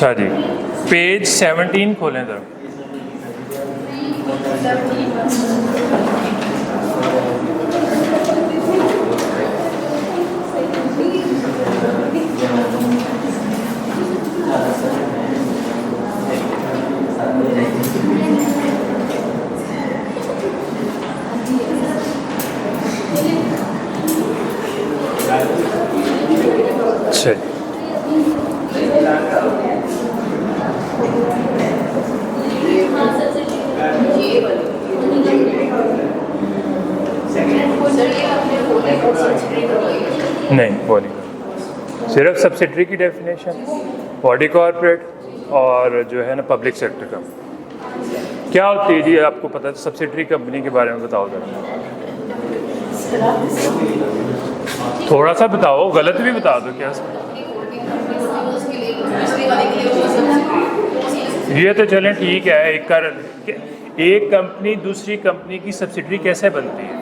अच्छा जी, पेज 17 खोलें ज़रा। अच्छा नहीं, वो नहीं, सिर्फ सब्सिडरी की डेफिनेशन, बॉडी कॉर्पोरेट और जो है ना पब्लिक सेक्टर का क्या होती है जी, आपको पता है? सब्सिडरी कंपनी के बारे में बताओ जरा, थोड़ा सा बताओ, गलत भी बता दो क्या। ये तो चलें ठीक है, एक कंपनी दूसरी कंपनी की सब्सिडरी कैसे बनती है?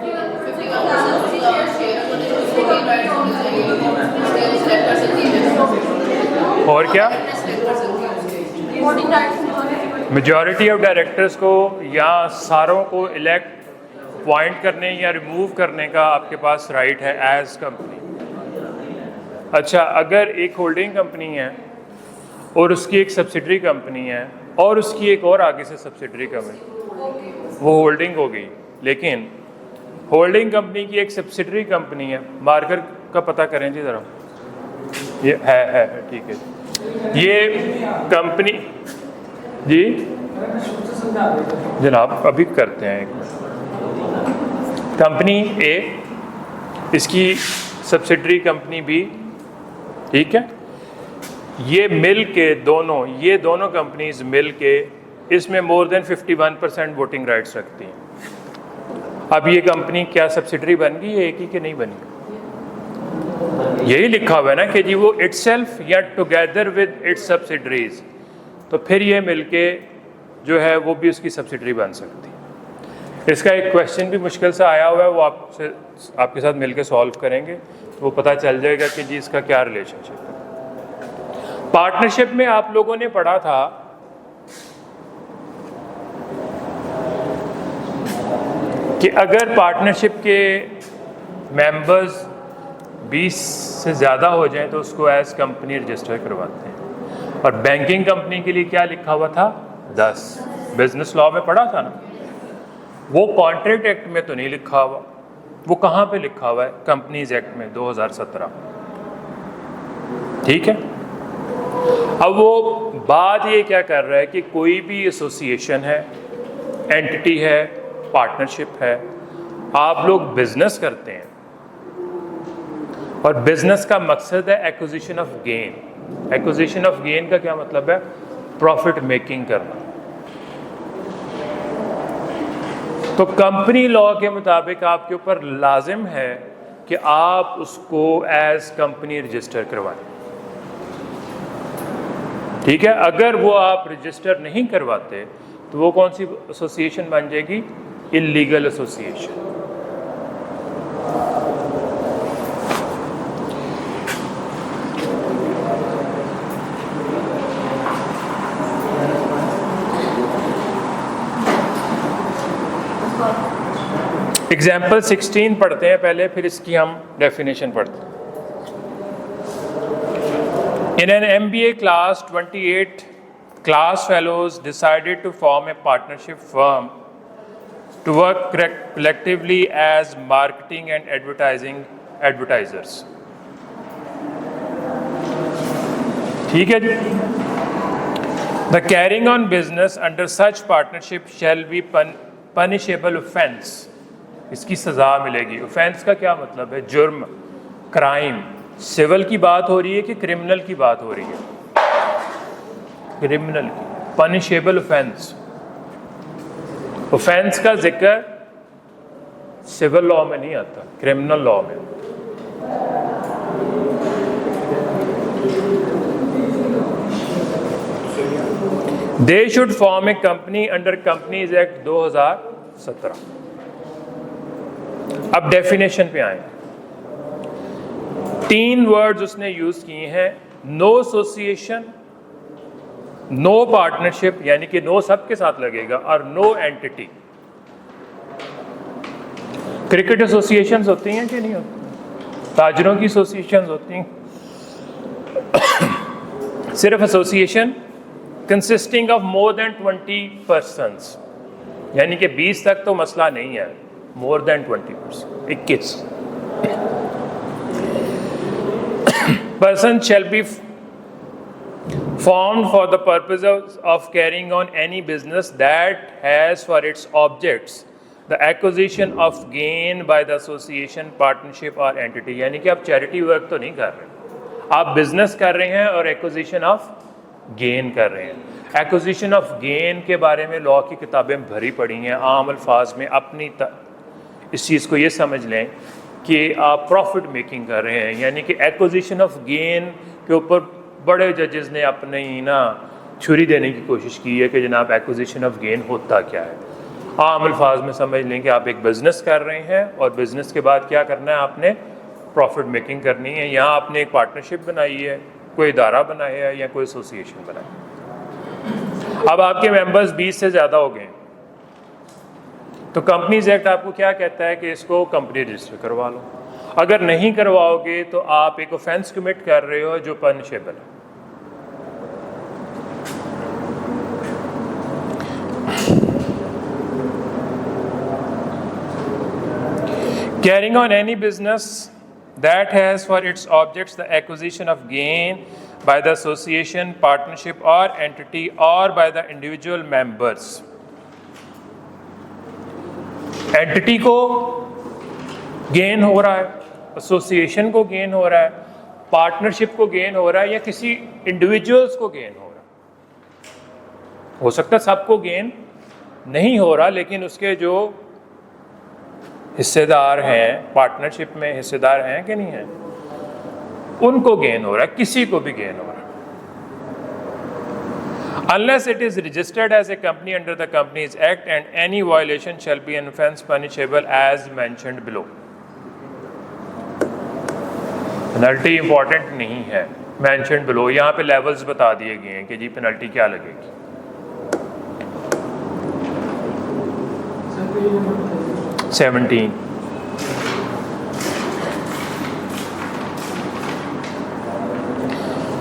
और क्या, मेजॉरिटी ऑफ डायरेक्टर्स को या सारों को इलेक्ट पॉइंट करने या रिमूव करने का आपके पास राइट है एज कंपनी। अच्छा, अगर एक होल्डिंग कंपनी है और उसकी एक सब्सिडरी कंपनी है और उसकी एक और आगे से सब्सिडरी कंपनी, वो होल्डिंग हो गई। लेकिन होल्डिंग कंपनी की एक सब्सिडरी कंपनी है, मार्कर का पता करें जी ज़रा, ये है ठीक है। ये कंपनी जी जनाब अभी करते हैं, एक मिनट। कंपनी ए, इसकी सब्सिडरी कंपनी बी, ठीक है, ये मिल के ये दोनों कंपनीज मिल के इसमें मोर देन 51% वोटिंग राइट्स रखती हैं। अब ये कंपनी क्या सब्सिडरी बन गई है एक ही कि नहीं बनी? यही लिखा हुआ है ना कि जी वो इटसेल्फ या टुगेदर विद इट्स सब्सिडरीज, तो फिर ये मिलके जो है वो भी उसकी सब्सिडरी बन सकती है। इसका एक क्वेश्चन भी मुश्किल से आया हुआ है, वो आपके साथ मिलके सॉल्व करेंगे, तो वो पता चल जाएगा कि जी इसका क्या रिलेशनशिप है। पार्टनरशिप में आप लोगों ने पढ़ा था कि अगर पार्टनरशिप के मेंबर्स 20 से ज़्यादा हो जाएं तो उसको एज कंपनी रजिस्टर करवाते हैं। और बैंकिंग कंपनी के लिए क्या लिखा हुआ था? 10। बिजनेस लॉ में पढ़ा था ना, वो कॉन्ट्रैक्ट एक्ट में तो नहीं लिखा हुआ। वो कहाँ पे लिखा हुआ है? कंपनीज एक्ट में 2017, ठीक है। अब वो बात ये क्या कर रहा है कि कोई भी एसोसिएशन है, एंटिटी है, पार्टनरशिप है, आप लोग बिजनेस करते हैं और बिजनेस का मकसद है acquisition of gain. Acquisition of gain का क्या मतलब है? प्रॉफिट मेकिंग करना। तो कंपनी लॉ के मुताबिक आपके ऊपर लाजिम है कि आप उसको एज कंपनी रजिस्टर करवाएं, ठीक है। अगर वो आप रजिस्टर नहीं करवाते तो वो कौन सी एसोसिएशन बन जाएगी? Illegal association. एग्जाम्पल 16 पढ़ते हैं पहले, फिर इसकी हम डेफिनेशन पढ़ते हैं। In an MBA class, 28 class fellows decided to form a partnership firm to work collectively as marketing and advertisers. ठीक है जी। The carrying on business under such partnership shall be punishable offense. इसकी सजा मिलेगी। Offence का क्या मतलब है? जुर्म, क्राइम। सिविल की बात हो रही है कि क्रिमिनल की बात हो रही है? क्रिमिनल की। Punishable offence. ऑफेंस का जिक्र सिविल लॉ में नहीं आता, क्रिमिनल लॉ में। They should form A company under companies act 2017। अब डेफिनेशन पे आए। 3 वर्ड्स उसने यूज किए हैं, नो एसोसिएशन, नो पार्टनरशिप यानी कि नो सबके साथ लगेगा, और नो एंटिटी। क्रिकेट एसोसिएशंस होती हैं कि नहीं होती? ताजरों की एसोसिएशंस होती हैं। सिर्फ association consisting of more than 20 persons, यानी कि 20 तक तो मसला नहीं है, more than 20%, 21 person shall be formed for the purpose of carrying on any business that has for its objects the acquisition of gain by the association, partnership or entity। यानी कि आप चैरिटी वर्क तो नहीं कर रहे, आप business कर रहे हैं और एक्विजिशन ऑफ गेन कर रहे हैं। एक्विजिशन ऑफ गेन के बारे में लॉ की किताबें भरी पड़ी हैं, आम अल्फाज में अपनी इस चीज़ को ये समझ लें कि आप प्रॉफिट मेकिंग कर रहे हैं, यानी कि एक्विजिशन ऑफ गेन के ऊपर बड़े जजेस ने अपने ही ना छुरी देने की कोशिश की है कि जनाब एक्विजिशन ऑफ गेन होता क्या है। आम अल्फाज में समझ लें कि आप एक बिज़नेस कर रहे हैं और बिज़नेस के बाद क्या करना है, आपने प्रॉफिट मेकिंग करनी है। यहाँ आपने एक पार्टनरशिप बनाई है, कोई इदारा बनाया है या कोई एसोसिएशन बनाया है। अब आपके मेंबर्स 20 से ज़्यादा हो गए, तो कंपनीज एक्ट आपको क्या कहता है कि इसको कंपनी रजिस्टर करवा लो। अगर नहीं करवाओगे तो आप एक ऑफेंस कमिट कर रहे हो जो पनिशेबल है। Carrying on any business that has for its objects the acquisition of gain by the association, partnership or entity or by the individual members। Entity को गेन हो रहा है, एसोसिएशन को गेन हो रहा है, पार्टनरशिप को गेन हो रहा है, या किसी इंडिविजुअल्स को गेन हो रहा है। हो सकता है सबको गेन नहीं हो रहा, लेकिन उसके जो हिस्सेदार हैं, पार्टनरशिप में हिस्सेदार हैं कि नहीं हैं, उनको गेन हो रहा है, किसी को भी गेन हो रहा है। Unless it is registered as a company under the Companies Act, and any violation shall be an offence punishable as mentioned below। Penalty important नहीं है, mentioned below, यहाँ पे लेवल्स बता दिए गए हैं कि जी पेनल्टी क्या लगेगी। 17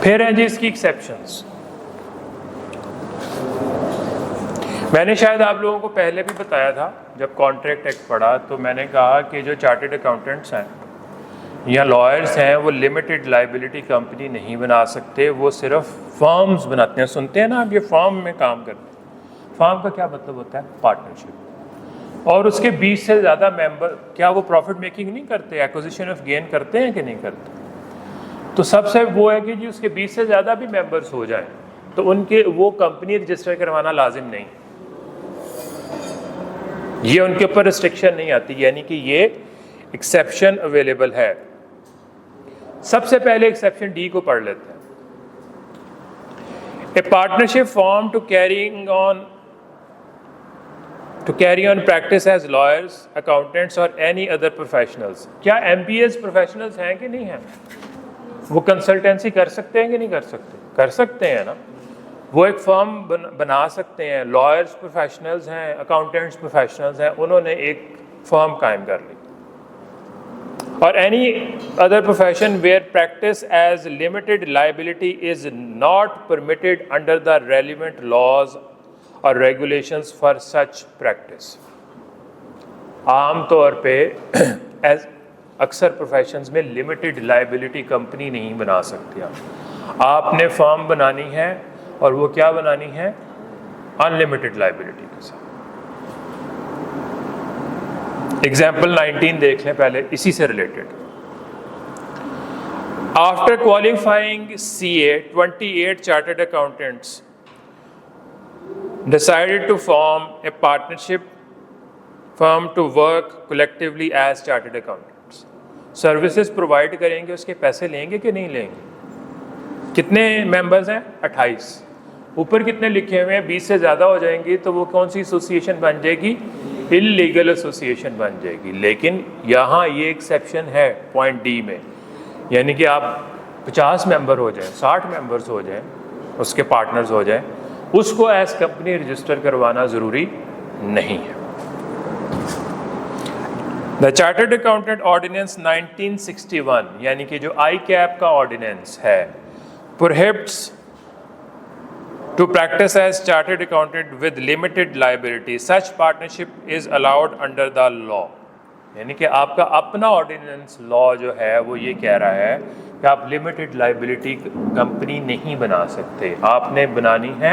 फिर हैं जी इसकी एक्सेप्शंस। मैंने शायद आप लोगों को पहले भी बताया था, जब कॉन्ट्रैक्ट एक्ट पढ़ा तो मैंने कहा कि जो चार्टर्ड अकाउंटेंट्स हैं या लॉयर्स हैं वो लिमिटेड लाइबिलिटी कंपनी नहीं बना सकते, वो सिर्फ फर्म्स बनाते हैं। सुनते हैं ना आप, ये फर्म में काम करते हैं। फर्म का क्या मतलब होता है? पार्टनरशिप। और उसके 20 से ज़्यादा मेंबर, क्या वो प्रॉफिट मेकिंग नहीं करते, एक्विजिशन ऑफ गेन करते हैं कि नहीं करते? तो सबसे वो है कि जी उसके 20 से ज़्यादा भी मेंबर्स हो जाएं तो उनके वो कंपनी रजिस्टर करवाना लाजिम नहीं, ये उनके ऊपर रिस्ट्रिक्शन नहीं आती, यानी कि ये एक्सेप्शन अवेलेबल है। सबसे पहले एक्सेप्शन डी को पढ़ लेते हैं। A partnership form to carry on practice as lawyers, accountants और एनी अदर प्रोफेशनल्स। क्या एमबीएस प्रोफेशनल्स हैं कि नहीं हैं? वो कंसल्टेंसी कर सकते हैं कि नहीं कर सकते? कर सकते हैं ना, वो एक फर्म बना सकते हैं। लॉयर्स प्रोफेशनल्स हैं, अकाउंटेंट्स प्रोफेशनल्स हैं, उन्होंने एक फर्म कायम कर ली। और any other profession where practice as limited liability is not permitted under the relevant laws और रेगुलेशंस फॉर सच प्रैक्टिस। आम तौर पे एज अक्सर प्रोफेशंस में लिमिटेड लाइबिलिटी कंपनी नहीं बना सकते आपने फर्म बनानी है, और वो क्या बनानी है? अनलिमिटेड लाइबिलिटी के साथ। एग्जाम्पल 19 देख लें पहले, इसी से related. After qualifying CA, 28 chartered accountants decided to form a partnership firm to work collectively as chartered accountants। Services provide करेंगे, उसके पैसे लेंगे कि नहीं लेंगे? कितने मेंबर्स हैं? 28। ऊपर कितने लिखे हुए हैं? 20 से ज़्यादा हो जाएंगी तो वो कौन सी एसोसिएशन बन जाएगी? इल्लीगल एसोसिएशन बन जाएगी। लेकिन यहाँ ये एक्सेप्शन है पॉइंट डी में, यानी कि आप 50 मेंबर हो जाएं, 60 मेंबर्स हो जाएं, उसके पार्टनर्स हो जाए, उसको एज कंपनी रजिस्टर करवाना ज़रूरी नहीं है। द चार्टर्ड अकाउंटेंट ऑर्डिनेंस 1961 यानी कि जो आई कैप का ऑर्डिनेंस है, prohibits to practice as chartered accountant with limited liability. Such partnership is allowed under the law. यानी कि आपका अपना ऑर्डिनेंस लॉ जो है वो ये कह रहा है कि आप लिमिटेड लाइबिलिटी कंपनी नहीं बना सकते, आपने बनानी है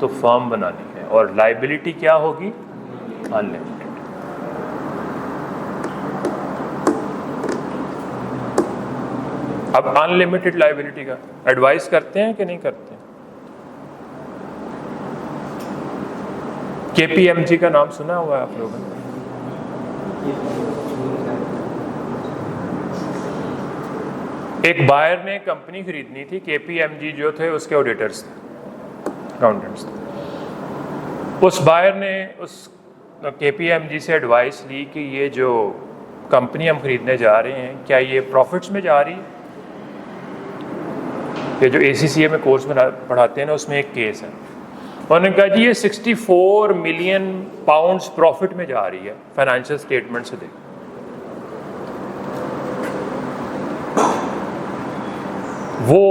तो फर्म बनानी है, और लाइबिलिटी क्या होगी? अनलिमिटेड। अब अनलिमिटेड लाइबिलिटी का एडवाइस करते हैं कि नहीं करते? KPMG का नाम सुना हुआ है आप लोगों ने? एक बायर ने कंपनी खरीदनी थी, KPMG जो थे उसके ऑडिटर्स थे, अकाउंटेंट्स थे। उस बायर ने उस KPMG से एडवाइस ली कि ये जो कंपनी हम खरीदने जा रहे हैं क्या ये प्रॉफिट्स में जा रही है? ये जो ACCA में कोर्स पढ़ाते हैं ना, उसमें एक केस है, उन्होंने कहा जी ये 64 मिलियन पाउंड्स प्रॉफिट में जा रही है, फाइनेंशियल स्टेटमेंट से देखो। वो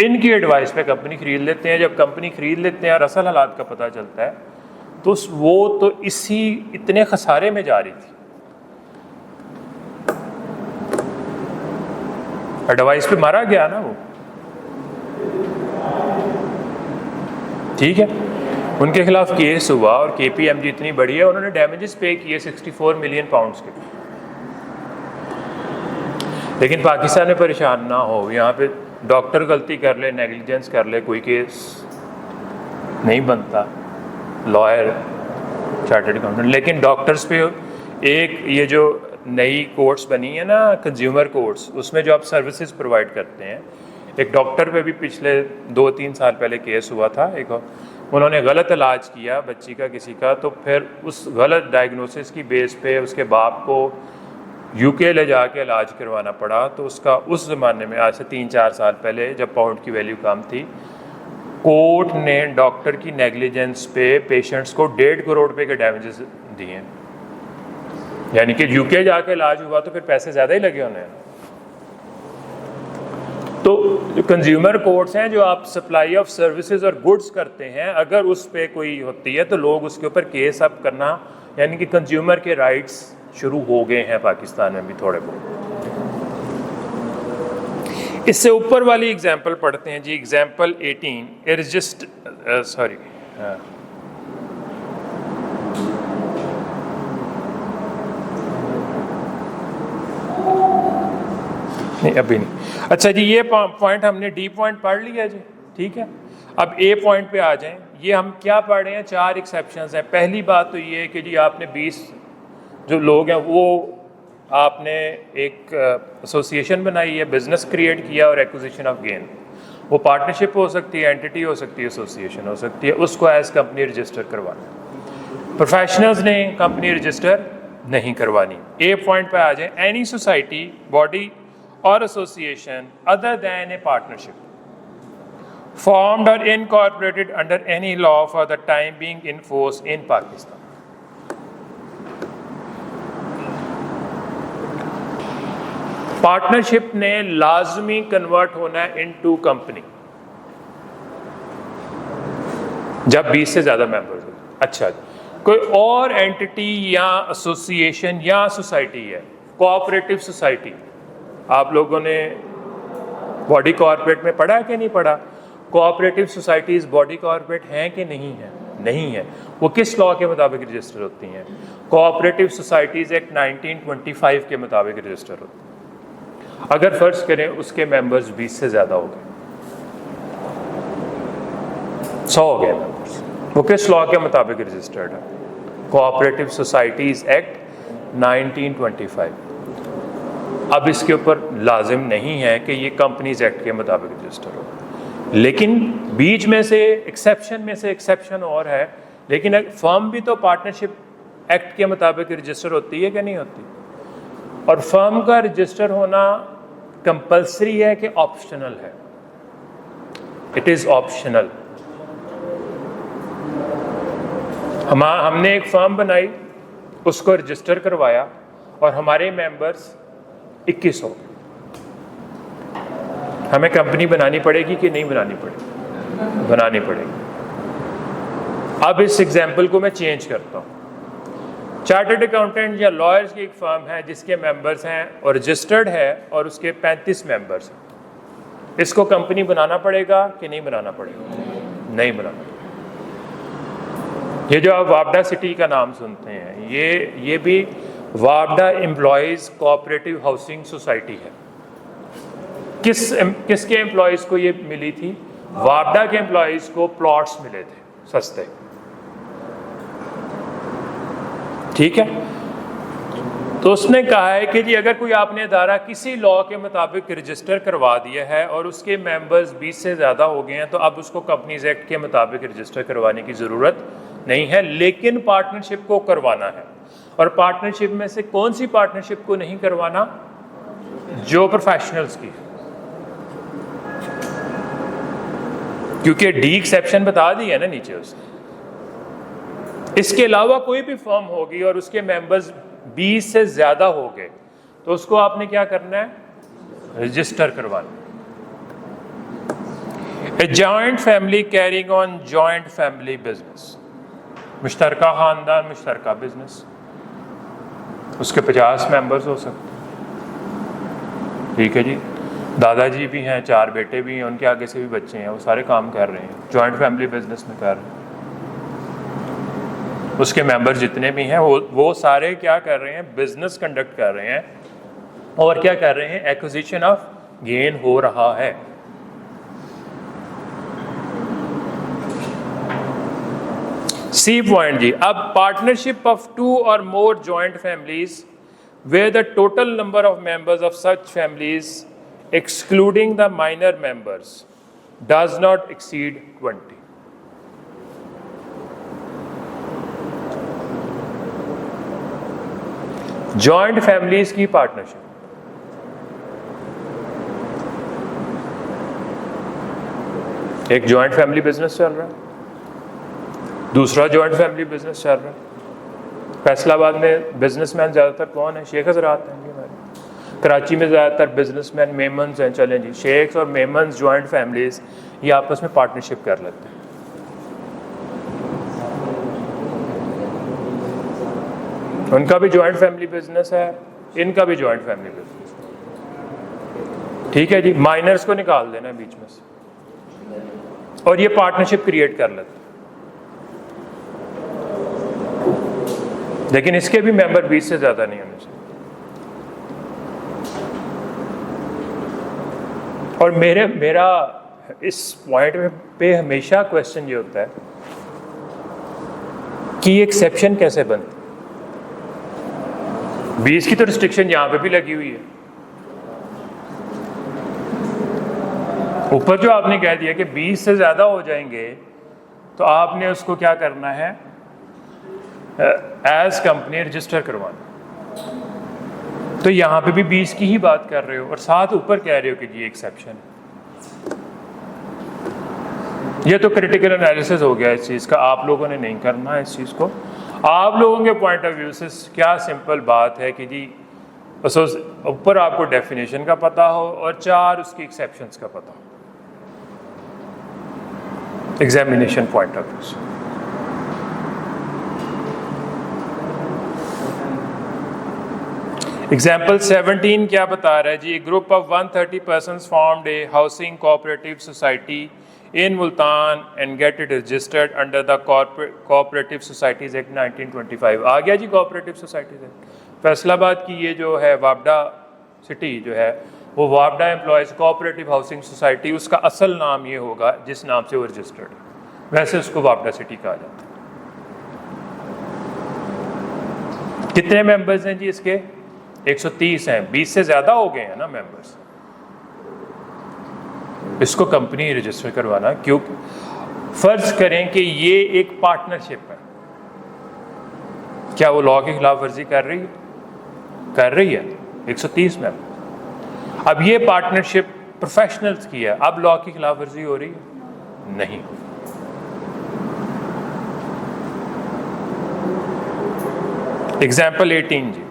इनकी एडवाइस पे कंपनी खरीद लेते हैं। जब कंपनी खरीद लेते हैं और असल हालात का पता चलता है तो वो तो इतने खसारे में जा रही थी। एडवाइस पे मारा गया ना वो, ठीक है। उनके खिलाफ केस हुआ और KPMG इतनी बड़ी है, उन्होंने डैमेजेस पे किए 64 मिलियन पाउंड्स के। लेकिन पाकिस्तान में परेशान ना हो, यहाँ पे डॉक्टर गलती कर ले, नेग्लिजेंस कर ले, कोई केस नहीं बनता, लॉयर चार्टर्ड अकाउंटेंट। लेकिन डॉक्टर्स पे एक ये जो नई कोर्ट्स बनी है ना, कंज्यूमर कोर्ट्स, उसमें जो आप सर्विसेज प्रोवाइड करते हैं, एक डॉक्टर पे भी पिछले 2-3 साल पहले केस हुआ था। एक उन्होंने गलत इलाज किया बच्ची का किसी का, तो फिर उस गलत डायग्नोसिस की बेस पे उसके बाप को UK ले जाके इलाज करवाना पड़ा। तो उसका उस ज़माने में, आज से 3-4 साल पहले, जब पाउंड की वैल्यू कम थी, कोर्ट ने डॉक्टर की नेग्लिजेंस पे पेशेंट्स को 1.5 करोड़ रुपए के डैमेजेस दिए। यानी कि UK जाके इलाज हुआ तो फिर पैसे ज़्यादा ही लगे उन्हें। तो जो कंज्यूमर कोर्ट्स हैं, जो आप सप्लाई ऑफ सर्विसेज और गुड्स करते हैं, अगर उस पर कोई होती है तो लोग उसके ऊपर केस अब करना, यानी कि कंज्यूमर के राइट्स शुरू हो गए हैं पाकिस्तान में भी थोड़े बहुत। इससे ऊपर वाली एग्जांपल पढ़ते हैं जी, एग्जांपल 18। सॉरी, नहीं अभी नहीं। अच्छा जी, ये पॉइंट हमने D पॉइंट पढ़ लिया जी, ठीक है। अब A पॉइंट पे आ जाएं। ये हम क्या पढ़ रहे हैं? 4 एक्सेप्शंस हैं। पहली बात तो ये है कि जी आपने 20 जो लोग हैं वो आपने एक एसोसिएशन बनाई है, बिजनेस क्रिएट किया और एक्विजिशन ऑफ गेन। वो पार्टनरशिप हो सकती है, एंटिटी हो सकती है, एसोसिएशन हो सकती है, उसको एज कंपनी रजिस्टर करवाना। प्रोफेशनल्स ने कंपनी रजिस्टर नहीं करवानी। A पॉइंट पे आ जाए। Any society, body or association other than a partnership formed or incorporated under any law for the time being in force in Pakistan. Partnership ने लाजमी convert होना है इनटू कंपनी जब 20 से ज्यादा मेंबर्स हो। अच्छा, कोई और एंटिटी या एसोसिएशन या सोसाइटी है, कोऑपरेटिव सोसाइटी, आप लोगों ने बॉडी कॉर्पोरेट में पढ़ा है कि नहीं पढ़ा? कोऑपरेटिव सोसाइटीज़ बॉडी कॉर्पोरेट हैं कि नहीं है? नहीं है। वो किस लॉ के मुताबिक रजिस्टर होती हैं? कोऑपरेटिव सोसाइटीज़ एक्ट 1925 के मुताबिक रजिस्टर होती हैं। अगर फर्ज करें उसके मेंबर्स 20 से ज़्यादा हो गए, 100 हो गए मेंबर्स, वो किस लॉ के मुताबिक रजिस्टर्ड है? Cooperative societies act 1925। अब इसके ऊपर लाजिम नहीं है कि ये कंपनीज एक्ट के मुताबिक रजिस्टर हो, लेकिन बीच में से एक्सेप्शन और है। लेकिन फर्म भी तो पार्टनरशिप एक्ट के मुताबिक रजिस्टर होती है कि नहीं होती? और फर्म का रजिस्टर होना कंपलसरी है कि ऑप्शनल है? It is optional. हमने एक फर्म बनाई, उसको रजिस्टर करवाया और हमारे मेंबर्स 21 हो गए। हमें कंपनी बनानी पड़ेगी कि नहीं बनानी पड़ेगी? बनानी पड़ेगी। अब इस एग्जाम्पल को मैं चेंज करता हूँ। चार्टर्ड अकाउंटेंट या लॉयर्स की एक फर्म है जिसके मेंबर्स हैं और रजिस्टर्ड है और उसके 35 मेंबर्स हैं। इसको कंपनी बनाना पड़ेगा कि नहीं बनाना पड़ेगा? नहीं बनाना। ये जो आप वापडा सिटी का नाम सुनते हैं, ये भी वापडा एम्प्लॉयज़ कोऑपरेटिव हाउसिंग सोसाइटी है। किसके एम्प्लॉयज़ को ये मिली थी? वापडा के एम्प्लॉयज़ को प्लॉट्स मिले थे सस्ते। ठीक है, तो उसने कहा है कि जी अगर कोई आपने अदारा किसी लॉ के मुताबिक रजिस्टर करवा दिया है और उसके मेंबर्स 20 से ज़्यादा हो गए हैं, तो अब उसको कंपनीज एक्ट के मुताबिक रजिस्टर करवाने की ज़रूरत नहीं है, लेकिन पार्टनरशिप को करवाना है। और पार्टनरशिप में से कौन सी पार्टनरशिप को नहीं करवाना? जो प्रोफेशनल्स की, क्योंकि डी एक्सेप्शन बता दी है ना नीचे उसने। इसके अलावा कोई भी फर्म होगी और उसके मेंबर्स 20 से ज्यादा हो गए, तो उसको आपने क्या करना है? रजिस्टर करवाना। A joint family carrying on joint family business, मुश्तरका खानदान मुश्तरका बिजनेस, उसके 50 मेंबर्स हो सकते। ठीक है जी, दादाजी भी हैं, 4 बेटे भी हैं, उनके आगे से भी बच्चे हैं, वो सारे काम कर रहे हैं, जॉइंट फैमिली बिजनेस में कर रहे हैं। उसके मेंबर जितने भी हैं वो सारे क्या कर रहे हैं? बिजनेस कंडक्ट कर रहे हैं। और क्या कर रहे हैं? एक्विजिशन ऑफ गेन हो रहा है। सी पॉइंट जी। अब पार्टनरशिप ऑफ 2 और more joint families where the total number of members of such families excluding the minor members does not exceed 20. Joint families की पार्टनरशिप, एक जॉइंट फैमिली बिजनेस चल रहा है, दूसरा जॉइंट फैमिली बिजनेस चल रहा है। फैसलाबाद में बिजनेसमैन ज़्यादातर कौन है? शेख हज़रात हैं। कराची में ज़्यादातर बिजनेसमैन मेमन्स हैं। चलें जी, शेख्स और मेमन्स जॉइंट फैमिलीज ये आपस में पार्टनरशिप कर लेते हैं। उनका भी जॉइंट फैमिली बिजनेस है, इनका भी जॉइंट फैमिली बिजनेस है। ठीक है जी, माइनर्स को निकाल देना बीच में से और ये पार्टनरशिप क्रिएट कर लेते हैं। लेकिन इसके भी मेंबर 20 से ज्यादा नहीं होने चाहिए। और मेरा इस पॉइंट पे हमेशा क्वेश्चन ये होता है कि ये एक्सेप्शन कैसे बनती? 20 की तो रिस्ट्रिक्शन यहां पे भी लगी हुई है। ऊपर जो आपने कह दिया कि 20 से ज्यादा हो जाएंगे तो आपने उसको क्या करना है? एज कंपनी रजिस्टर करवाना। तो यहां पे भी 20 की ही बात कर रहे हो और साथ ऊपर कह रहे हो कि ये एक्सेप्शन है। ये तो क्रिटिकल एनालिसिस हो गया इस चीज़ का, आप लोगों ने नहीं करना है इस चीज़ को। आप लोगों के पॉइंट ऑफ व्यू से क्या सिंपल बात है कि जी बस ऊपर आपको डेफिनेशन का पता हो और 4 उसकी एक्सेप्शंस का पता हो एग्जामिनेशन पॉइंट ऑफ व्यू से। एग्जाम्पल 17 क्या बता रहा है जी? Group of 130 persons formed a housing cooperative society in Multan and get it registered under the Cooperative Societies Act 1925। आ गया जी कोऑपरेटिव सोसाइटीज एक्ट। फैसलाबाद की ये जो है वापडा सिटी जो है वो वापडा एम्प्लॉयज़ कोऑपरेटिव हाउसिंग सोसाइटी, उसका असल नाम ये होगा जिस नाम से वो रजिस्टर्ड है, वैसे उसको वापडा सिटी कहा जाता है। कितने मेंबर्स हैं जी इसके? 130 हैं। 20 से ज़्यादा हो गए हैं ना मेंबर्स। इसको कंपनी रजिस्टर करवाना, क्यों? फर्ज करें कि ये एक पार्टनरशिप है, क्या वो लॉ की खिलाफ वर्जी कर रही है? कर रही है। 130 मेंबर। अब ये पार्टनरशिप प्रोफेशनल्स की है, अब लॉ की खिलाफ वर्जी हो रही है। नहीं। Example 18 G,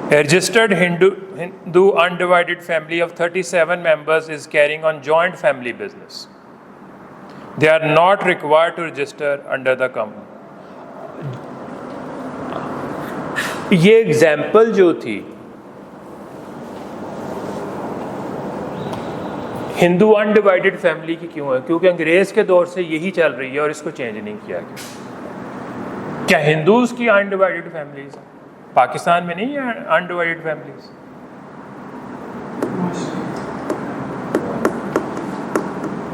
A registered Hindu undivided family of 37 members is carrying on joint family business. They are not required to register under the company. ये एग्जाम्पल जो थी हिंदू अनडिवाइडेड फैमिली की क्यों है? क्योंकि अंग्रेज के दौर से यही चल रही है और इसको चेंज नहीं किया गया। क्या हिंदूज की अनडिवाइडेड फैमिलीज है? पाकिस्तान में नहीं है अनडिवाइडेड फैमिलीज।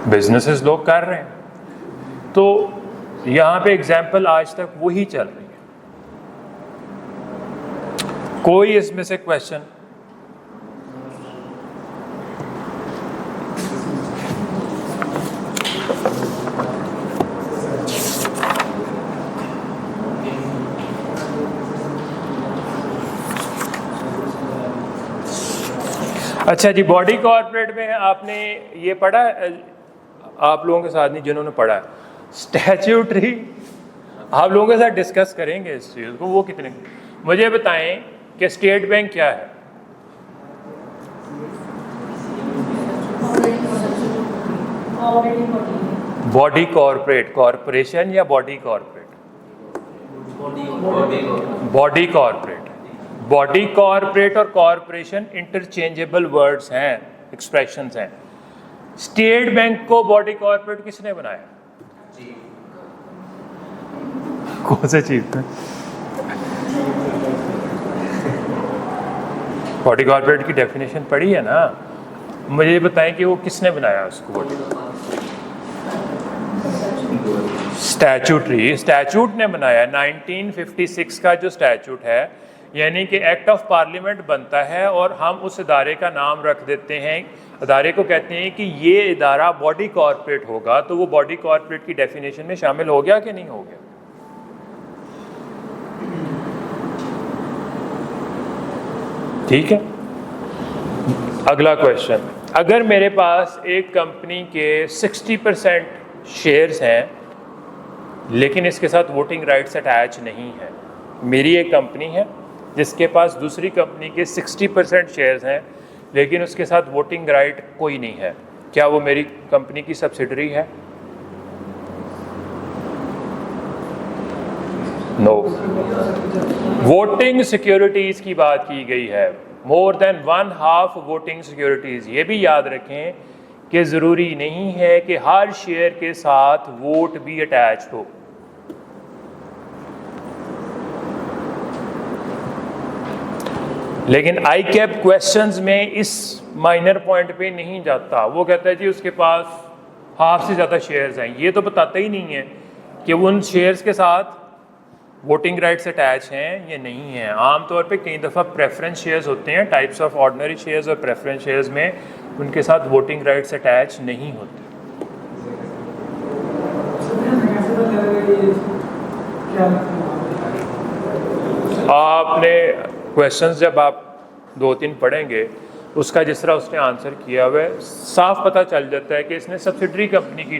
बिजनेसेस लोग कर रहे हैं, तो यहाँ पे एग्जाम्पल आज तक वही चल रही है। कोई इसमें से क्वेश्चन? अच्छा जी, बॉडी कॉर्पोरेट में आपने ये पढ़ा, आप लोगों के साथ नहीं जिन्होंने पढ़ा, स्टैट्यूटरी आप लोगों के साथ डिस्कस करेंगे इस चीज़ को। वो कितने, मुझे बताएं कि स्टेट बैंक क्या है? बॉडी कॉर्पोरेट, कॉर्पोरेशन या body corporate? Body corporate. Body corporate और कॉर्पोरेशन इंटरचेंजेबल वर्ड्स हैं, एक्सप्रेशंस हैं। स्टेट बैंक को बॉडी कॉर्पोरेट किसने बनाया? कौन से चीज में? बॉडी कॉर्पोरेट की डेफिनेशन पढ़ी है ना, मुझे बताएं कि वो किसने बनाया उसको? बॉडी स्टैट्यूटरी, स्टैट्यूट ने बनाया। 1956 का जो स्टैट्यूट है, यानी कि एक्ट ऑफ पार्लियामेंट बनता है और हम उस इदारे का नाम रख देते हैं, इदारे को कहते हैं कि ये इदारा बॉडी कॉर्पोरेट होगा, तो वो बॉडी कॉर्पोरेट की डेफिनेशन में शामिल हो गया कि नहीं हो गया? ठीक है। अगला क्वेश्चन, अगर मेरे पास एक कंपनी के 60% शेयर्स हैं लेकिन इसके साथ वोटिंग राइट्स अटैच नहीं है, मेरी एक कंपनी है जिसके पास दूसरी कंपनी के 60% शेयर्स हैं लेकिन उसके साथ वोटिंग राइट कोई नहीं है, क्या वो मेरी कंपनी की सब्सिडरी है? नो। वोटिंग सिक्योरिटीज की बात की गई है, मोर देन 1/2 वोटिंग सिक्योरिटीज। ये भी याद रखें कि ज़रूरी नहीं है कि हर शेयर के साथ वोट भी अटैच हो। लेकिन आई कैप क्वेश्चंस में इस माइनर पॉइंट पे नहीं जाता। वो कहता है जी उसके पास हाफ से ज़्यादा शेयर्स हैं, ये तो बताता ही नहीं है कि उन शेयर्स के साथ वोटिंग राइट्स अटैच हैं या नहीं हैं। आमतौर पे कई दफ़ा प्रेफरेंस शेयर्स होते हैं, टाइप्स ऑफ ऑर्डिनरी शेयर्स और प्रेफरेंस शेयर्स में उनके साथ वोटिंग राइट्स अटैच नहीं होते। आपने क्वेश्चंस जब आप 2-3 पढ़ेंगे, उसका जिस तरह उसने आंसर किया हुआ है साफ पता चल जाता है कि इसने सब्सिडरी कंपनी की।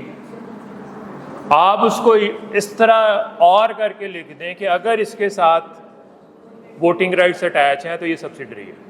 आप उसको इस तरह और करके लिख दें कि अगर इसके साथ वोटिंग राइट्स अटैच हैं तो ये सब्सिडरी है।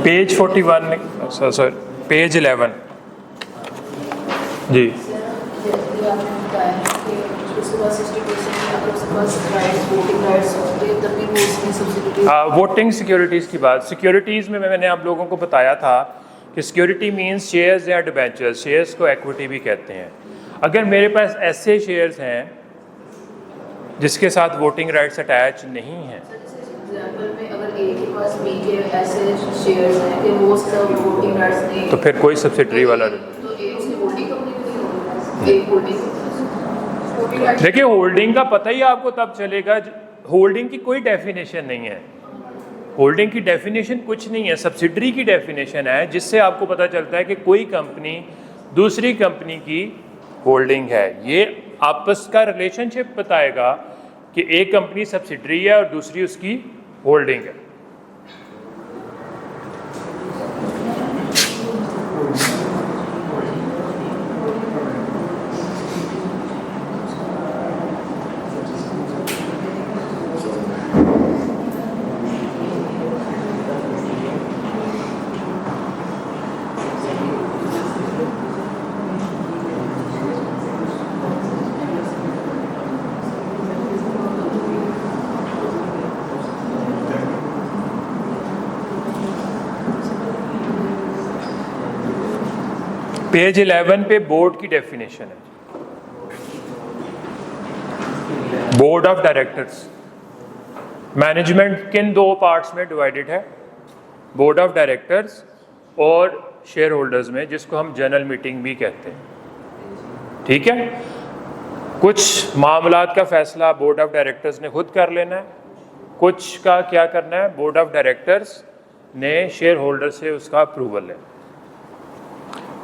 पेज 41 सर पेज 11 जी। वोटिंग सिक्योरिटीज़ की बात, सिक्योरिटीज़ में मैंने आप लोगों को बताया था कि सिक्योरिटी मींस शेयर्स या डिबेंचर्स, शेयर्स को इक्विटी भी कहते हैं। अगर मेरे पास ऐसे शेयर्स हैं जिसके साथ वोटिंग राइट्स अटैच नहीं हैं, तो फिर कोई सब्सिडरी वाला देखिए, होल्डिंग का पता ही आपको तब चलेगा, होल्डिंग की कोई डेफिनेशन नहीं है, होल्डिंग की डेफिनेशन कुछ नहीं है, सब्सिडरी की डेफिनेशन है जिससे आपको पता चलता है कि कोई कंपनी दूसरी कंपनी की होल्डिंग है। ये आपस का रिलेशनशिप बताएगा कि एक कंपनी सब्सिडरी है और दूसरी उसकी होल्डिंग है। पेज 11 पे बोर्ड की डेफिनेशन है। बोर्ड ऑफ डायरेक्टर्स, मैनेजमेंट किन दो पार्ट्स में डिवाइडेड है, बोर्ड ऑफ डायरेक्टर्स और शेयर होल्डर्स में, जिसको हम जनरल मीटिंग भी कहते हैं। ठीक है, कुछ मामलात का फैसला बोर्ड ऑफ डायरेक्टर्स ने खुद कर लेना है, कुछ का क्या करना है, बोर्ड ऑफ डायरेक्टर्स ने शेयर होल्डर से उसका अप्रूवल लेना।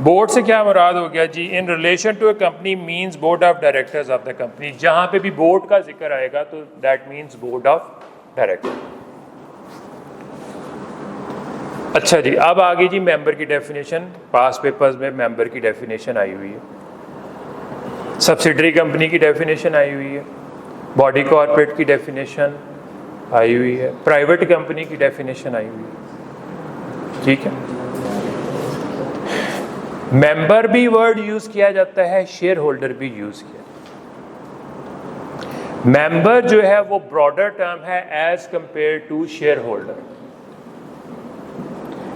बोर्ड से क्या मुराद हो गया जी, in relation to a company means board of directors of the company. जहां पे भी बोर्ड का जिक्र आएगा तो that means board of director. अच्छा जी, अब आगे जी मेंबर की डेफिनेशन, पास पेपर्स में मेंबर की डेफिनेशन आई हुई है, सब्सिडरी कंपनी की डेफिनेशन आई हुई है, बॉडी कॉर्पोरेट की डेफिनेशन आई हुई है, प्राइवेट कंपनी की डेफिनेशन आई हुई है। ठीक है, मेंबर भी वर्ड यूज किया जाता है, शेयर होल्डर भी यूज किया। मेंबर जो है वो ब्रॉडर टर्म है as compare to shareholder,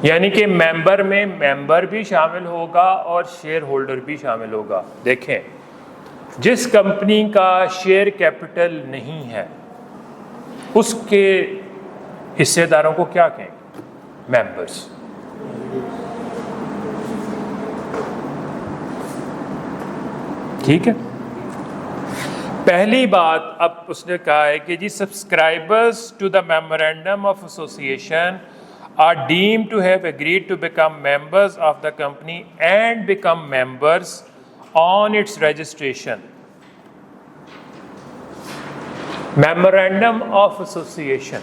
यानी कि मेंबर में मेंबर भी शामिल होगा और शेयर होल्डर भी शामिल होगा। देखें, जिस कंपनी का शेयर कैपिटल नहीं है उसके हिस्सेदारों को क्या कहेंगे, मेंबर्स। ठीक है, पहली बात अब उसने कहा है कि जी subscribers to the memorandum of association are deemed to have agreed to become members of the company and become members on its registration. Memorandum of association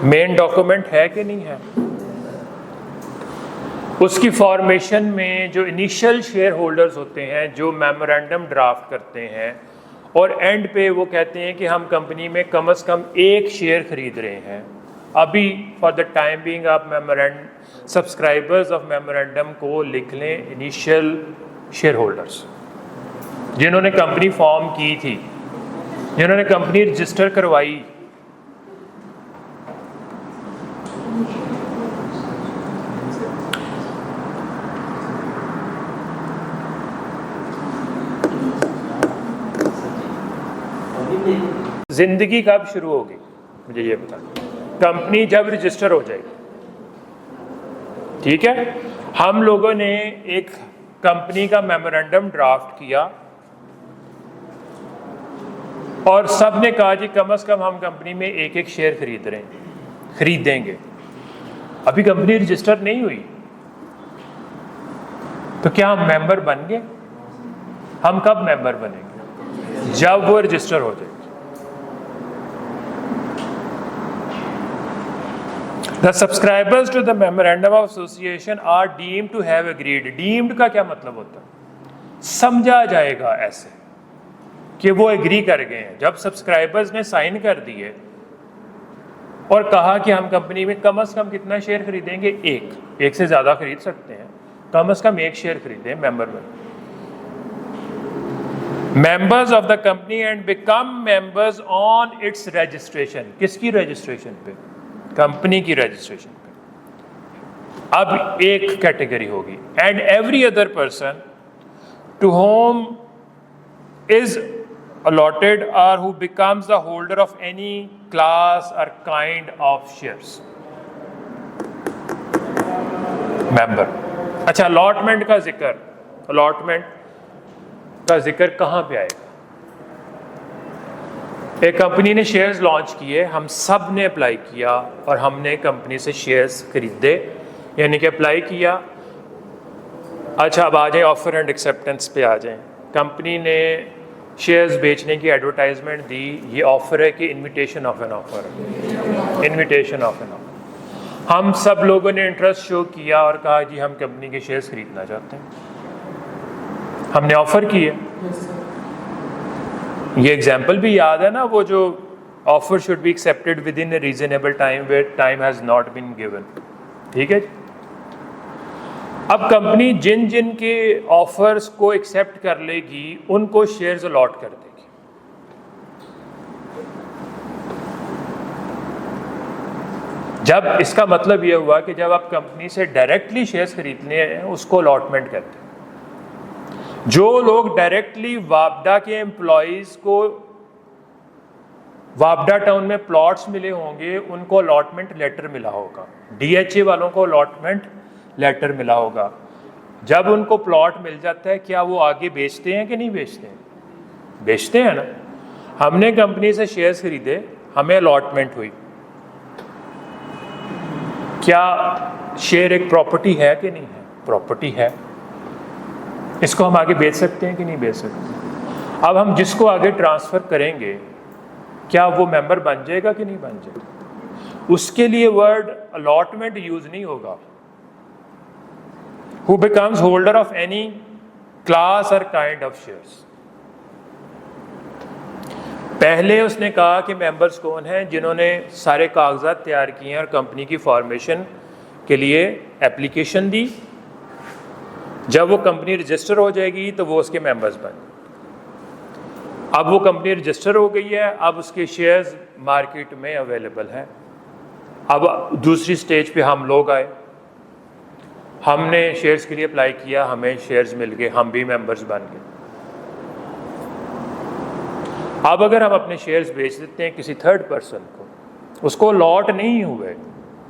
main document है कि नहीं है? उसकी फॉर्मेशन में जो इनिशियल शेयर होल्डर्स होते हैं जो मेमोरेंडम ड्राफ्ट करते हैं और एंड पे वो कहते हैं कि हम कंपनी में कम से कम एक शेयर खरीद रहे हैं। अभी फॉर द टाइम बीइंग आप सब्सक्राइबर्स ऑफ मेमोरेंडम को लिख लें इनिशियल शेयर होल्डर्स, जिन्होंने कंपनी फॉर्म की थी, जिन्होंने कंपनी रजिस्टर करवाई। जिंदगी कब शुरू होगी मुझे ये बता, कंपनी जब रजिस्टर हो जाएगी। ठीक है, हम लोगों ने एक कंपनी का मेमोरेंडम ड्राफ्ट किया और सब ने कहा जी कम से कम हम कंपनी में एक एक शेयर खरीदेंगे। अभी कंपनी रजिस्टर नहीं हुई तो क्या हम मेंबर बन गए? हम कब मेंबर बनेंगे? जब वो रजिस्टर हो जाएगी। The subscribers to the memorandum of association are deemed to have agreed। Deemed का क्या मतलब होता है? समझा जाएगा ऐसे कि वो एग्री कर गए हैं। जब सब्सक्राइबर्स ने साइन कर दिए और कहा कि हम कंपनी में कम से कम कितना शेयर खरीदेंगे, एक से ज़्यादा खरीद सकते हैं, कम से कम एक शेयर खरीदें मेंबर में, members of the company and become members on its registration. किसकी रजिस्ट्रेशन पे? कंपनी की रजिस्ट्रेशन पे। अब एक कैटेगरी होगी, and every other person to whom is allotted or who becomes the holder of any class or kind of shares member। अच्छा, allotment का जिक्र कहाँ पे आएगा? एक कंपनी ने शेयर्स लॉन्च किए, हम सब ने अप्लाई किया और हमने कंपनी से शेयर्स खरीदे, यानी कि अप्लाई किया। अच्छा, अब आ जाए ऑफर एंड एक्सेप्टेंस पे आ जाएं। कंपनी ने शेयर्स बेचने की एडवर्टाइजमेंट दी, ये ऑफर है कि invitation of an offer, invitation of an offer. हम सब लोगों ने इंटरेस्ट शो किया और कहा जी हम कंपनी के शेयर्स खरीदना चाहते हैं, हमने ऑफर किए। ये एग्जांपल भी याद है ना, वो जो offer should be accepted within a reasonable time where time has not been given. ठीक है। अब कंपनी जिन जिन के ऑफर्स को एक्सेप्ट कर लेगी उनको शेयर्स अलॉट कर देगी। जब इसका मतलब यह हुआ कि जब आप कंपनी से डायरेक्टली शेयर्स खरीदने हैं उसको अलॉटमेंट कहते हैं। जो लोग डायरेक्टली वापडा के एम्प्लॉयज को वापडा टाउन में प्लॉट्स मिले होंगे उनको अलॉटमेंट लेटर मिला होगा, डीएचए वालों को अलॉटमेंट लेटर मिला होगा। जब उनको प्लॉट मिल जाता है क्या वो आगे बेचते हैं कि नहीं बेचते हैं? बेचते हैं ना। हमने कंपनी से शेयर्स खरीदे, हमें अलॉटमेंट हुई, क्या शेयर एक प्रॉपर्टी है कि नहीं है? प्रॉपर्टी है। इसको हम आगे बेच सकते हैं कि नहीं बेच सकते? अब हम जिसको आगे ट्रांसफर करेंगे क्या वो मेंबर बन जाएगा कि नहीं बन जाएगा? उसके लिए वर्ड अलॉटमेंट यूज नहीं होगा। Who becomes holder of any class or kind of shares। पहले उसने कहा कि मेंबर्स कौन हैं? जिन्होंने सारे कागजात तैयार किए हैं और कंपनी की फॉर्मेशन के लिए एप्लीकेशन दी। जब वो कंपनी रजिस्टर हो जाएगी तो वो उसके मेंबर्स बन। अब वो कंपनी रजिस्टर हो गई है, अब उसके शेयर्स मार्केट में अवेलेबल हैं। अब दूसरी स्टेज पे हम लोग आए, हमने शेयर्स के लिए अप्लाई किया, हमें शेयर्स मिल गए, हम भी मेंबर्स बन गए। अब अगर हम अपने शेयर्स बेच देते हैं किसी थर्ड पर्सन को, उसको लॉट नहीं हुए,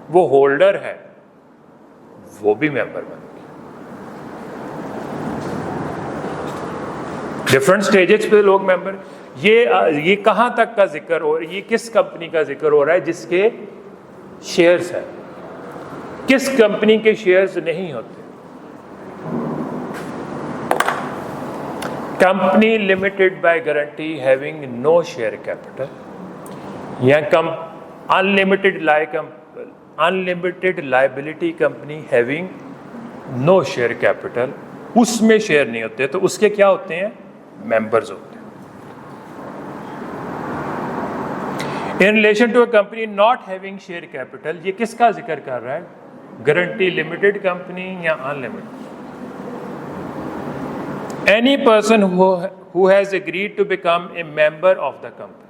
वो होल्डर है, वो भी मेंबर बन गए। डिफरेंट स्टेजेस पे लोग मेंबर। ये कहाँ तक का जिक्र हो रहा है? ये किस कंपनी का जिक्र हो रहा है जिसके शेयर्स है? किस कंपनी के शेयर्स नहीं होते? Company limited by guarantee having no share capital या unlimited liability company having no share capital, उसमें शेयर नहीं होते तो उसके क्या होते हैं? मेंबर्स होते हैं। In relation to a company not having share capital, ये किसका जिक्र कर रहा है? गारंटी लिमिटेड कंपनी या unlimited? Any person who has agreed to become a member of the company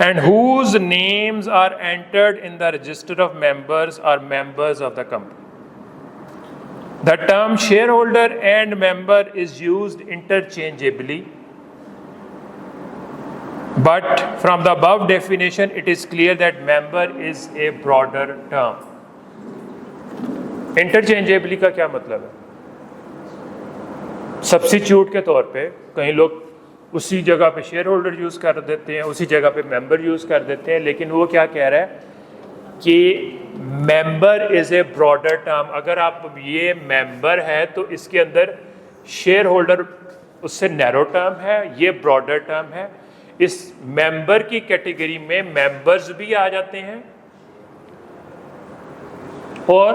and whose names are entered in the register of members are members of the company. The term shareholder and member is used interchangeably, but from the above definition it is clear that member is a broader term. Interchangeably का क्या मतलब है? Substitute के तौर पे कई लोग उसी जगह पे शेयर होल्डर यूज़ कर देते हैं, उसी जगह पे मेंबर यूज़ कर देते हैं, लेकिन वो क्या कह रहा है कि member is a broader term. अगर आप ये मेंबर है तो इसके अंदर शेयर होल्डर उससे नैरो टर्म है, ये ब्रॉडर टर्म है। इस मेंबर की कैटेगरी में मेंबर्स भी आ जाते हैं और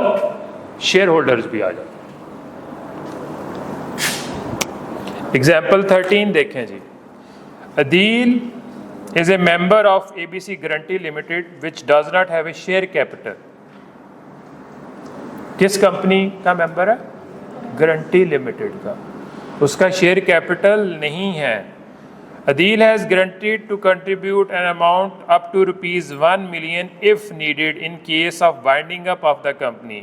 शेयर होल्डर्स भी आ जाते हैं। एग्जाम्पल 13 देखें जी। Adeel is a member of ABC guarantee limited which does not have a share capital. किस कंपनी का मेंबर है? गारंटी लिमिटेड का। उसका शेयर कैपिटल नहीं है। Adil has guaranteed to contribute an amount up to ₹1 million if needed in case of winding up of the company.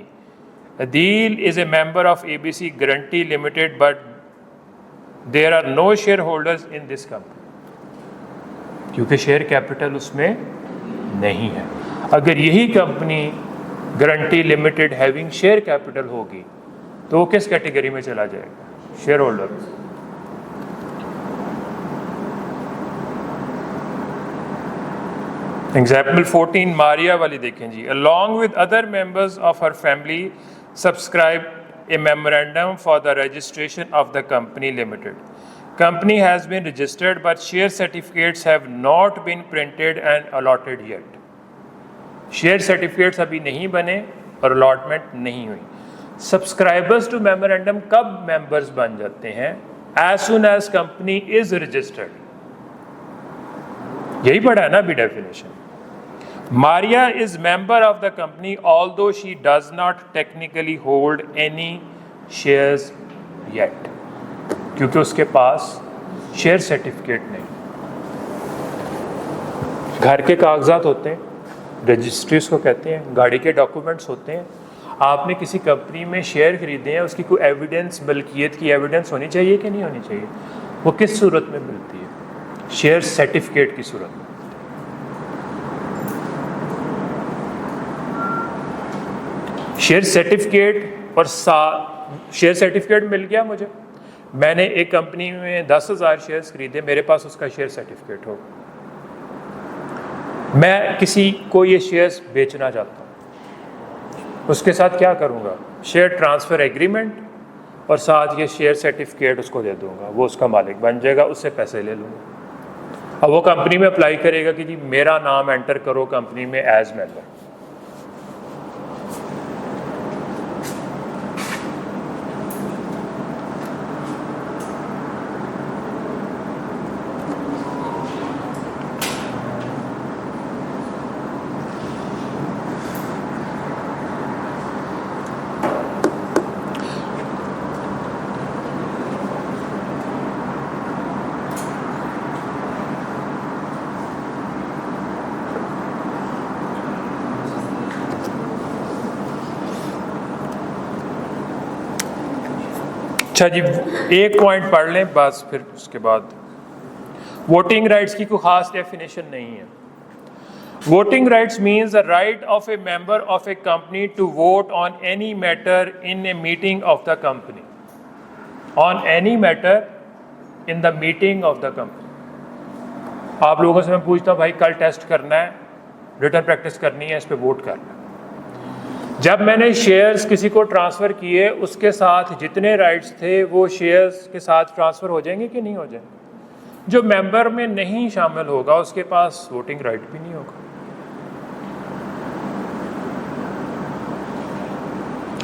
Adil is a member of ABC Guarantee Limited, but there are no shareholders in this company. क्योंकि share capital उसमें नहीं है। अगर यही company guarantee limited having share capital होगी तो वो किस कैटेगरी में चला जाएगा? Share holder. एग्जाम्पल 14 मारिया वाली देखें जी। Along with other members of her family subscribe a memorandum for the registration of the company limited. Company has been registered but share certificates have not been printed and allotted yet. Share certificates अभी नहीं बने और allotment नहीं हुई। Subscribers to memorandum कब members बन जाते हैं? As soon as company is registered. यही पढ़ा है ना अभी definition. Maria is member of the company although she does not technically hold any shares yet, क्योंकि उसके पास शेयर सर्टिफिकेट नहीं। घर के कागजात होते हैं, रजिस्ट्रीज को कहते हैं, गाड़ी के डॉक्यूमेंट्स होते हैं। आपने किसी कंपनी में शेयर खरीदे हैं, उसकी कोई एविडेंस, मलकियत की एविडेंस होनी चाहिए कि नहीं होनी चाहिए? वो किस सूरत में मिलती है? शेयर सर्टिफिकेट की सूरत में। शेयर सर्टिफिकेट और शेयर सर्टिफिकेट मिल गया मुझे। मैंने एक कंपनी में 10,000 शेयर्स खरीदे, मेरे पास उसका शेयर सर्टिफिकेट हो। मैं किसी को ये शेयर्स बेचना चाहता हूँ, उसके साथ क्या करूँगा? शेयर ट्रांसफ़र एग्रीमेंट और साथ ये शेयर सर्टिफिकेट उसको दे दूँगा, वो उसका मालिक बन जाएगा, उससे पैसे ले लूँगा। अब वो कंपनी में अप्लाई करेगा कि जी मेरा नाम एंटर करो कंपनी में एज मेंबर। अच्छा जी, एक पॉइंट पढ़ लें बस, फिर उसके बाद वोटिंग राइट्स की कोई खास डेफिनेशन नहीं है। Voting rights means the right of a member of a company to vote on any matter in a meeting of the company. On any matter in the meeting of the company. आप लोगों से मैं पूछता हूँ भाई कल test करना है, रिटर्न प्रैक्टिस करनी है, इस पर वोट करना है। जब मैंने शेयर्स किसी को ट्रांसफ़र किए, उसके साथ जितने राइट्स थे वो शेयर्स के साथ ट्रांसफ़र हो जाएंगे कि नहीं हो जाएंगे? जो मेंबर में नहीं शामिल होगा उसके पास वोटिंग राइट भी नहीं होगा।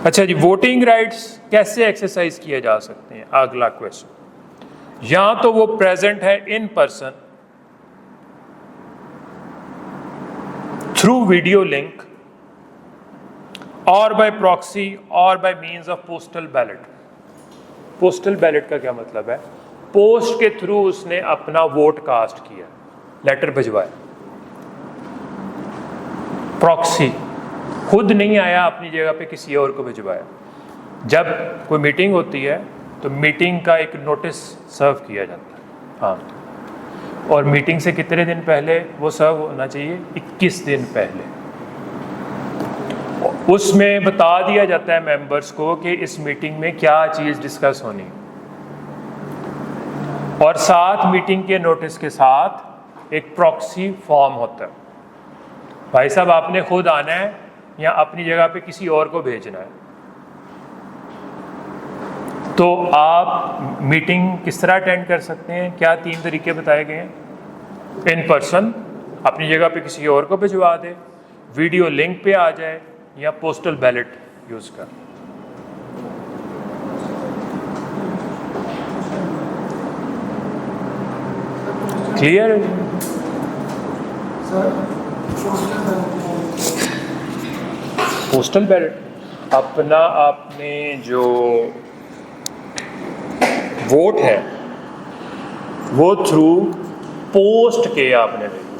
अच्छा जी, वोटिंग राइट्स कैसे एक्सरसाइज किए जा सकते हैं? अगला क्वेश्चन। या तो वो प्रेजेंट है in person, through video link, और बाय प्रॉक्सी और bye means of postal ballot. Postal ballot का क्या मतलब है? पोस्ट के थ्रू उसने अपना वोट कास्ट किया, लेटर भिजवाया। प्रॉक्सी, खुद नहीं आया अपनी जगह पे, किसी और को भिजवाया। जब कोई मीटिंग होती है तो मीटिंग का एक नोटिस सर्व किया जाता है, हाँ, और मीटिंग से कितने दिन पहले वो सर्व होना चाहिए? 21 दिन पहले। उसमें बता दिया जाता है मेंबर्स को कि इस मीटिंग में क्या चीज़ डिस्कस होनी, और साथ मीटिंग के नोटिस के साथ एक प्रॉक्सी फॉर्म होता है। भाई साहब आपने खुद आना है या अपनी जगह पे किसी और को भेजना है। तो आप मीटिंग किस तरह अटेंड कर सकते हैं? क्या 3 तरीके बताए गए हैं? इन पर्सन, अपनी जगह पे किसी और को भिजवा दे, वीडियो लिंक पे आ जाए, या पोस्टल बैलेट यूज कर। क्लियर है? पोस्टल बैलेट अपना आपने जो वोट है वो थ्रू पोस्ट के आपने भेजा,